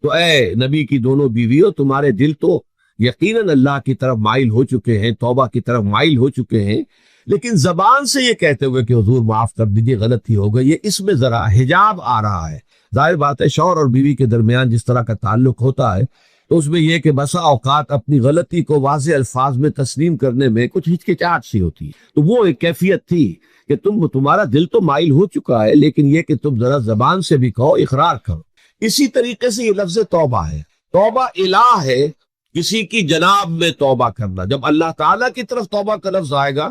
تو اے نبی کی دونوں بیویوں، تمہارے دل تو یقیناً اللہ کی طرف مائل ہو چکے ہیں، توبہ کی طرف مائل ہو چکے ہیں، لیکن زبان سے یہ کہتے ہوئے کہ حضور معاف کر دیجیے غلطی ہو گئی، یہ اس میں ذرا حجاب آ رہا ہے۔ ظاہر بات ہے شوہر اور بیوی کے درمیان جس طرح کا تعلق ہوتا ہے تو اس میں یہ کہ بسا اوقات اپنی غلطی کو واضح الفاظ میں تسلیم کرنے میں کچھ ہچکچاہٹ سی ہوتی ہے، تو وہ ایک کیفیت تھی کہ تمہارا دل تو مائل ہو چکا ہے، لیکن یہ کہ تم ذرا زبان سے بھی کہو، اقرار کرو۔ اسی طریقے سے یہ لفظ توبہ ہے، توبہ الہ ہے، کسی کی جناب میں توبہ کرنا۔ جب اللہ تعالیٰ کی طرف توبہ کا لفظ آئے گا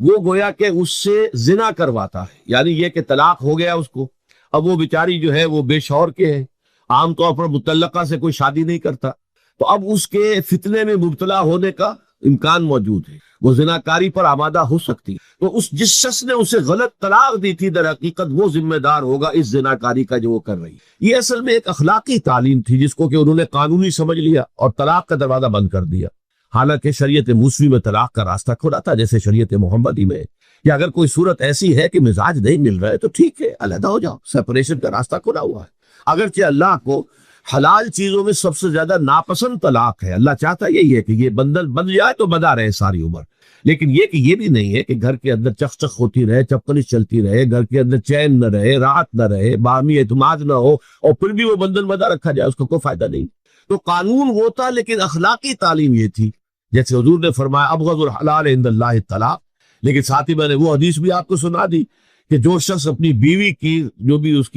وہ گویا کہ اس سے زنا کرواتا ہے، یعنی یہ کہ طلاق ہو گیا اس کو، اب وہ بیچاری جو ہے وہ بے شوہر کے ہے، عام طور پر مطلقہ سے کوئی شادی نہیں کرتا، تو اب اس کے فتنے میں مبتلا ہونے کا امکان موجود ہے، وہ زناکاری پر آمادہ ہو سکتی ہے، تو اس جس شخص نے اسے غلط طلاق دی تھی در حقیقت وہ ذمہ دار ہوگا اس زناکاری کا جو وہ کر رہی ہے۔ یہ اصل میں ایک اخلاقی تعلیم تھی جس کو کہ انہوں نے قانونی سمجھ لیا اور طلاق کا دروازہ بند کر دیا، حالانکہ شریعت موسوی میں طلاق کا راستہ کھلا تھا جیسے شریعت محمدی میں، کہ اگر کوئی صورت ایسی ہے کہ مزاج نہیں مل رہا ہے تو ٹھیک ہے، علیحدہ ہو جاؤ، سیپریشن کا راستہ کھلا ہوا ہے۔ اگرچہ اللہ کو حلال چیزوں میں سب سے زیادہ ناپسند طلاق ہے، اللہ چاہتا یہی ہے کہ یہ بندل بن جائے تو بدا رہے ساری عمر، لیکن یہ کہ یہ بھی نہیں ہے کہ گھر کے اندر چخ چخ ہوتی رہے، چپکلش چلتی رہے، گھر کے اندر چین نہ رہے، راحت نہ رہے، باہمی اعتماد نہ ہو اور پھر بھی وہ بندل بدا رکھا جائے، اس کو کوئی فائدہ نہیں۔ تو قانون وہ تھا لیکن اخلاقی تعلیم یہ تھی، جیسے حضور نے فرمایا ابغض الحلال عند اللہ الطلاق، لیکن ساتھ ہی میں نے وہ حدیث بھی آپ کو سنا دی کہ جو شخص اپنی بیوی کی جو بھی اس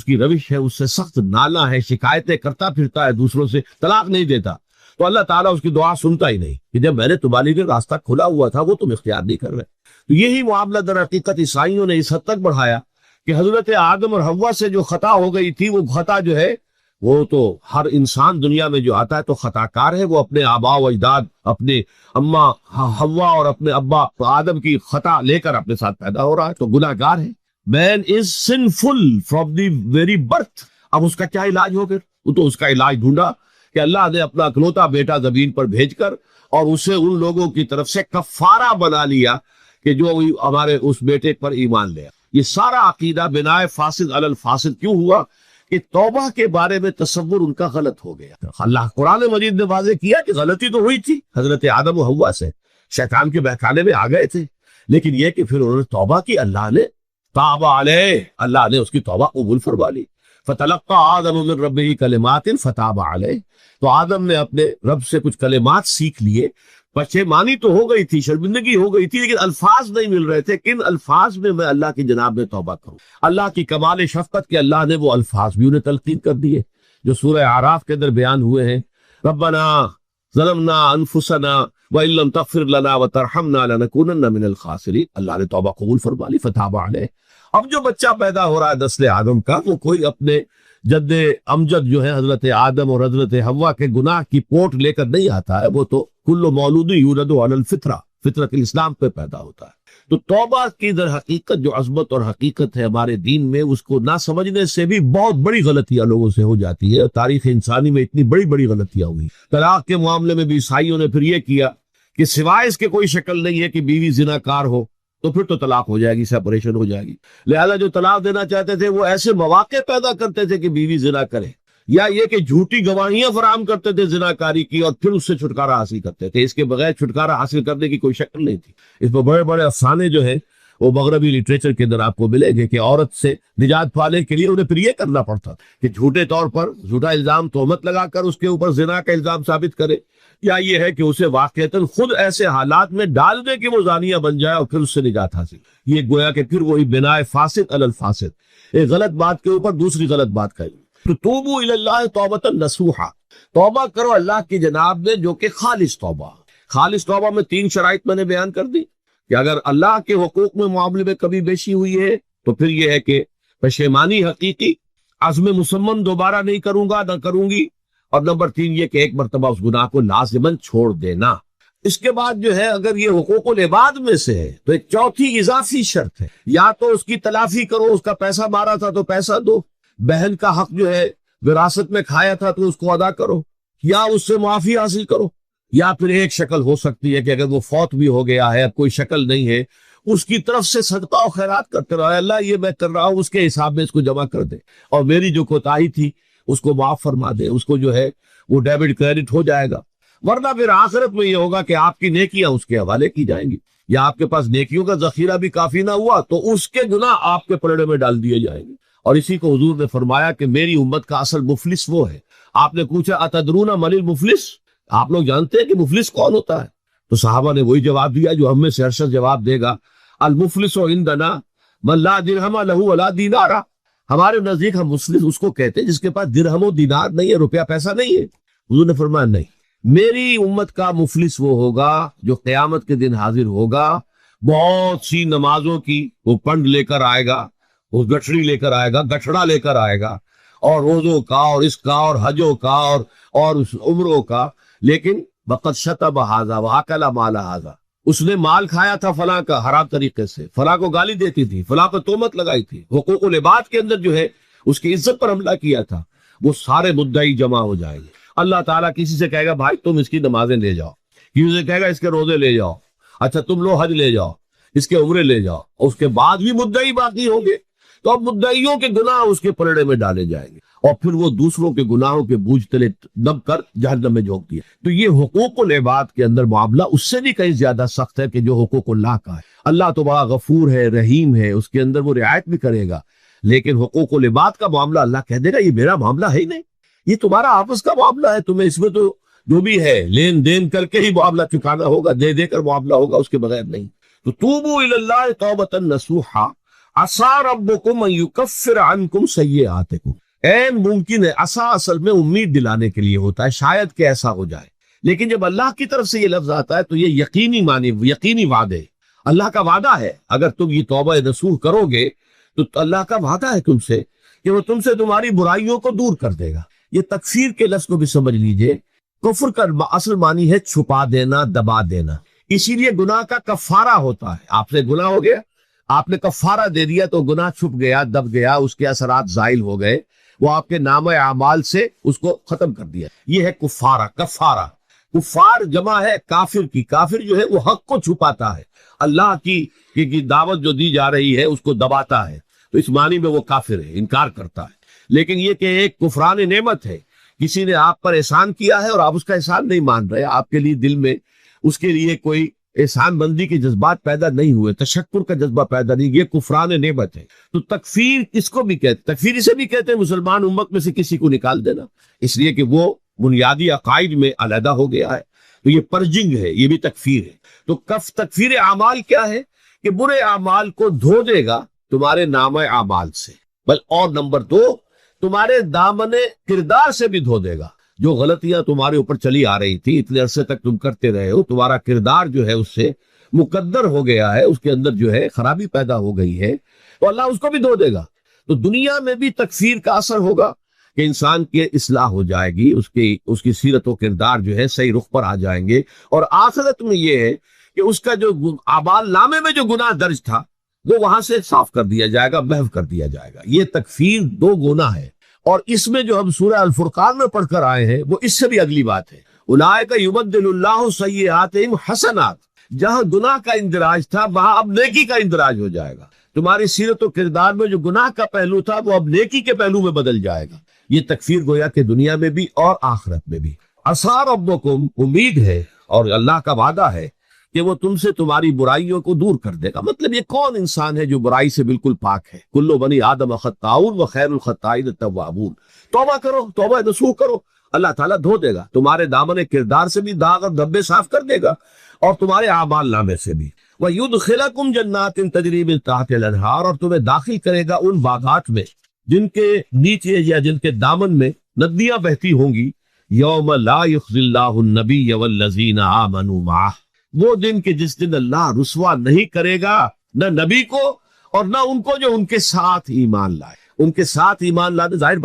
کی روش ہے اس سے سخت نالا ہے، شکایتیں کرتا پھرتا ہے دوسروں سے، طلاق نہیں دیتا، تو اللہ تعالیٰ اس کی دعا سنتا ہی نہیں کہ جب میں نے تمہارے لیے راستہ کھلا ہوا تھا وہ تم اختیار نہیں کر رہے۔ تو یہی معاملہ در حقیقت عیسائیوں نے اس حد تک بڑھایا کہ حضرت آدم اور حوا سے جو خطا ہو گئی تھی، وہ خطا جو ہے وہ تو ہر انسان دنیا میں جو آتا ہے تو خطا کار ہے، وہ اپنے آباء و اجداد، اپنے اما حوا اور اپنے ابا آدم کی خطا لے کر اپنے ساتھ پیدا ہو رہا ہے، تو گناہ گار ہے۔ Man is sinful from the very birth. اب اس کا کیا علاج ہو؟ پھر وہ تو اس کا علاج ڈھونڈا کہ اللہ نے اپنا اکلوتا بیٹا زمین پر بھیج کر اور اسے ان لوگوں کی طرف سے کفارہ بنا لیا کہ جو ہمارے اس بیٹے پر ایمان لیا۔ یہ سارا عقیدہ بنائے فاسد علی الفاسد کیوں ہوا؟ کہ توبہ کے بارے میں تصور ان کا غلط ہو گیا۔ اللہ قرآن مجید نے واضح کیا کہ غلطی تو ہوئی تھی حضرت آدم و حوا سے، شیطان کے بہکانے میں آ گئے تھے، لیکن یہ کہ پھر انہوں نے توبہ کی، اللہ نے تاب علیہ، اللہ نے اس کی توبہ قبول فرما لی۔ فتلقى آدم من ربہ کلمات فتاب علیہ، تو آدم نے اپنے رب سے کچھ کلمات سیکھ لیے، پشیمانی تو ہو گئی تھی، شرمندگی ہو گئی تھی، لیکن الفاظ نہیں مل رہے تھے، کن الفاظ میں اللہ کی جناب میں توبہ کروں۔ اللہ کی کمال شفقت کے اللہ نے وہ الفاظ بھی انہیں تلقین کر دیے جو سورہ اعراف کے اندر بیان ہوئے ہیں، ربنا ظلمنا انفسنا وان لم تغفر لنا وترحمنا لنکونن من الخاسرین، اللہ نے توبہ قبول فرما لی، فتاب علیہ۔ اب جو بچہ پیدا ہو رہا ہے نسل آدم کا، وہ کوئی اپنے جد امجد جو ہے حضرت آدم اور حضرت حوا کے گناہ کی پوٹ لے کر نہیں آتا ہے، وہ تو کل مولود یولد علی الفطرہ، فطرت الاسلام پہ پیدا ہوتا ہے۔ تو توبہ کی در حقیقت جو عظمت اور حقیقت ہے ہمارے دین میں، اس کو نہ سمجھنے سے بھی بہت بڑی غلطیاں لوگوں سے ہو جاتی ہے۔ تاریخ انسانی میں اتنی بڑی بڑی غلطیاں ہوئی۔ طلاق کے معاملے میں بھی عیسائیوں نے پھر یہ کیا کہ سوائے اس کے کوئی شکل نہیں ہے کہ بیوی زناکار ہو تو پھر تو طلاق ہو جائے گی، سیپریشن ہو جائے گی، لہذا جو طلاق دینا چاہتے تھے وہ ایسے مواقع پیدا کرتے تھے کہ بیوی زنا کرے، یا یہ کہ جھوٹی گواہیاں فراہم کرتے تھے زناکاری کی اور پھر اس سے چھٹکارا حاصل کرتے تھے۔ اس کے بغیر چھٹکارا حاصل کرنے کی کوئی شکل نہیں تھی۔ اس میں بڑے بڑے افسانے جو ہیں وہ مغربی لٹریچر کے اندر آپ کو ملیں گے کہ عورت سے نجات پانے کے لیے انہیں پھر یہ کرنا پڑتا کہ جھوٹے طور پر جھوٹا الزام تہمت لگا کر اس کے اوپر زنا کا الزام ثابت کرے، یا یہ ہے کہ اسے واقعتاً خود ایسے حالات میں ڈال دے کہ وہ زانیہ بن جائے اور پھر اس سے نجات حاصل۔ یہ گویا کہ پھر وہی بنائے فاسد علی الفاسد، ایک غلط بات کے اوپر دوسری غلط بات کہی۔ تو توبوا الی اللہ توبۃ نصوحا، توبہ کرو اللہ کی جناب میں جو کہ خالص توبہ۔ خالص توبہ میں 3 شرائط میں نے بیان کر دی کہ اگر اللہ کے حقوق میں معاملے میں کبھی بیشی ہوئی ہے تو پھر یہ ہے کہ پشیمانی حقیقی، عزم مسمم دوبارہ نہیں کروں گا، نہ کروں گی، اور نمبر 3 یہ کہ ایک مرتبہ اس گناہ کو لازماً چھوڑ دینا۔ اس کے بعد جو ہے اگر یہ حقوق العباد میں سے ہے تو ایک چوتھی اضافی شرط ہے، یا تو اس کی تلافی کرو، اس کا پیسہ مارا تھا تو پیسہ دو، بہن کا حق جو ہے وراثت میں کھایا تھا تو اس کو ادا کرو، یا اس سے معافی حاصل کرو، یا پھر ایک شکل ہو سکتی ہے کہ اگر وہ فوت بھی ہو گیا ہے، اب کوئی شکل نہیں ہے، اس کی طرف سے صدقہ و خیرات کرتے رہو، اللہ یہ میں کر رہا ہوں، اس کے حساب میں اس کو جمع کر دے، اور میری جو کوتاہی تھی اس کو معاف فرما دے، اس کو جو ہے وہ ڈیبٹ کریڈٹ ہو جائے گا، ورنہ پھر آخرت میں یہ ہوگا کہ آپ کی نیکیاں اس کے حوالے کی جائیں گی، یا آپ کے پاس نیکیوں کا ذخیرہ بھی کافی نہ ہوا تو اس کے گناہ آپ کے پلڑے میں ڈال دیے جائیں گے۔ اور اسی کو حضور نے فرمایا کہ میری امت کا اصل مفلس وہ ہے۔ آپ نے پوچھا اتدرون من المفلس، آپ لوگ جانتے ہیں کہ مفلس کون ہوتا ہے؟ تو صحابہ نے وہی جواب دیا جو ہم میں سے ہر شخص جواب دے گا، المفلس عندنا من لا درہم لہ ولا دینار، ہمارے نزدیک ہم مفلس اس کو کہتے ہیں جس کے پاس درہم و دینار نہیں ہے، روپیہ پیسہ نہیں ہے۔ حضور نے فرمایا نہیں، میری امت کا مفلس وہ ہوگا جو قیامت کے دن حاضر ہوگا، بہت سی نمازوں کی وہ پنڈ لے کر آئے گا، وہ گٹھڑی لے کر آئے گا، گٹھڑا لے کر آئے گا، اور روزوں کا اور اس کا اور حجوں کا اور اس عمروں کا، لیکن وقت شتم ھذا واکل مال ھذا، اس نے مال کھایا تھا فلاں کا حرام طریقے سے، فلاں کو گالی دیتی تھی، فلاں کو تہمت لگائی تھی، حقوق العباد کے اندر جو ہے اس کی عزت پر حملہ کیا تھا، وہ سارے مدعی جمع ہو جائیں گے۔ اللہ تعالیٰ کسی سے کہے گا بھائی تم اس کی نمازیں لے جاؤ، کسی سے کہے گا اس کے روزے لے جاؤ، اچھا تم لو حج لے جاؤ، اس کے عمرے لے جاؤ، اور اس کے بعد بھی مدعی باقی ہوں گے، تو اب مدعیوں کے گناہ اس کے پلڑے میں ڈالے جائیں گے، اور پھر وہ دوسروں کے گناہوں کے بوجھ تلے دب کر جہنم میں جھونک دیا۔ تو یہ حقوق العباد کے اندر معاملہ اس سے بھی کہیں زیادہ سخت ہے کہ جو حقوق اللہ کا ہے۔ اللہ تو بڑا غفور ہے، رحیم ہے، اس کے اندر وہ رعایت بھی کرے گا، لیکن حقوق العباد کا معاملہ اللہ کہہ دے گا یہ میرا معاملہ ہے ہی نہیں، یہ تمہارا آپس کا معاملہ ہے، تمہیں اس میں تو جو بھی ہے لین دین کر کے ہی معاملہ چکانا ہوگا، دے دے کر معاملہ ہوگا، اس کے بغیر نہیں۔ تو توبوا الی اللہ توبۃ نصوحا عسیٰ ربکم ان یکفر عنکم سیئاتکم، این ممکن ہے، عسیٰ اصل میں امید دلانے کے لیے ہوتا ہے، شاید کہ ایسا ہو جائے، لیکن جب اللہ کی طرف سے یہ لفظ آتا ہے تو یہ یقینی معنی، یقینی وعدے، اللہ کا وعدہ ہے، اگر تم یہ توبہ نصوح کرو گے تو اللہ کا وعدہ ہے تم سے کہ وہ تم سے تمہاری برائیوں کو دور کر دے گا۔ یہ تکفیر کے لفظ کو بھی سمجھ لیجئے، کفر کا اصل معنی ہے چھپا دینا، دبا دینا، اسی لیے گناہ کا کفارہ ہوتا ہے۔ آپ سے گناہ ہو گیا، آپ نے کفارہ دے دیا تو گناہ چھپ گیا، دب گیا، اس کے اثرات زائل ہو گئے، وہ آپ کے نام اعمال سے اس کو ختم کر دیا، یہ ہے کفارہ۔ کفارہ، کفار جمع ہے کافر کی، کافر جو ہے وہ حق کو چھپاتا ہے، اللہ کی دعوت جو دی جا رہی ہے اس کو دباتا ہے، تو اس معنی میں وہ کافر ہے، انکار کرتا ہے۔ لیکن یہ کہ ایک کفران نعمت ہے، کسی نے آپ پر احسان کیا ہے اور آپ اس کا احسان نہیں مان رہے، آپ کے لیے دل میں اس کے لیے کوئی احسان بندی کے جذبات پیدا نہیں ہوئے، تشکر کا جذبہ پیدا نہیں، یہ کفران نعمت ہے۔ تو تکفیر کس کو بھی کہتے، تکفیر اسے بھی کہتے ہیں مسلمان امت میں سے کسی کو نکال دینا، اس لیے کہ وہ بنیادی عقائد میں علیحدہ ہو گیا ہے، تو یہ پرجنگ ہے، یہ بھی تکفیر ہے۔ تو تکفیر اعمال کیا ہے کہ برے اعمال کو دھو دے گا تمہارے نام اعمال سے، بل اور نمبر 2 تمہارے دامن کردار سے بھی دھو دے گا، جو غلطیاں تمہارے اوپر چلی آ رہی تھی، اتنے عرصے تک تم کرتے رہے ہو، تمہارا کردار جو ہے اس سے مقدر ہو گیا ہے، اس کے اندر جو ہے خرابی پیدا ہو گئی ہے، تو اللہ اس کو بھی دھو دے گا۔ تو دنیا میں بھی تکفیر کا اثر ہوگا کہ انسان کی اصلاح ہو جائے گی، اس کی سیرت و کردار جو ہے صحیح رخ پر آ جائیں گے، اور آخرت میں یہ ہے کہ اس کا جو اعمال نامے میں جو گناہ درج تھا وہ وہاں سے صاف کر دیا جائے گا، محو کر دیا جائے گا۔ یہ تکفیر 2 گنا ہے، اور اس میں جو ہم سورہ الفرقان میں پڑھ کر آئے ہیں وہ اس سے بھی اگلی بات ہے، اولئک یبدل اللہ سیئاتہم حسنات، جہاں گناہ کا اندراج تھا وہاں اب نیکی کا اندراج ہو جائے گا، تمہاری سیرت و کردار میں جو گناہ کا پہلو تھا وہ اب نیکی کے پہلو میں بدل جائے گا۔ یہ تکفیر گویا کہ دنیا میں بھی اور آخرت میں بھی۔ عسیٰ ربکم، امید ہے اور اللہ کا وعدہ ہے کہ وہ تم سے تمہاری برائیوں کو دور کر دے گا۔ مطلب یہ کون انسان ہے جو برائی سے بالکل پاک ہے؟ کل بنی آدم خطاؤن وخیر الخطائین التوابون۔ توبہ کرو، توبہ نصوح کرو، اللہ تعالیٰ دھو دے گا، تمہارے دامن کردار سے بھی داغ اور دھبے صاف کر دے گا، اور تمہارے اعمال نامے سے بھی۔ وَيُدْخِلَكُمْ جَنَّاتٍ تَجْرِي مِن تَحْتِهَا الْأَنْهَارُ، اور تمہیں داخل کرے گا ان باغات میں جن کے نیچے یا جن کے دامن میں ندیاں بہتی ہوں گی۔ یوم لا یخزی اللہ النبی والذین آمنوا معہ، وہ دن کہ جس دن اللہ رسوا نہیں کرے گا نہ نبی کو اور نہ ان کو جو ان کے ساتھ ایمان لائے۔ ان کے ساتھ ایمان لانے ظاہر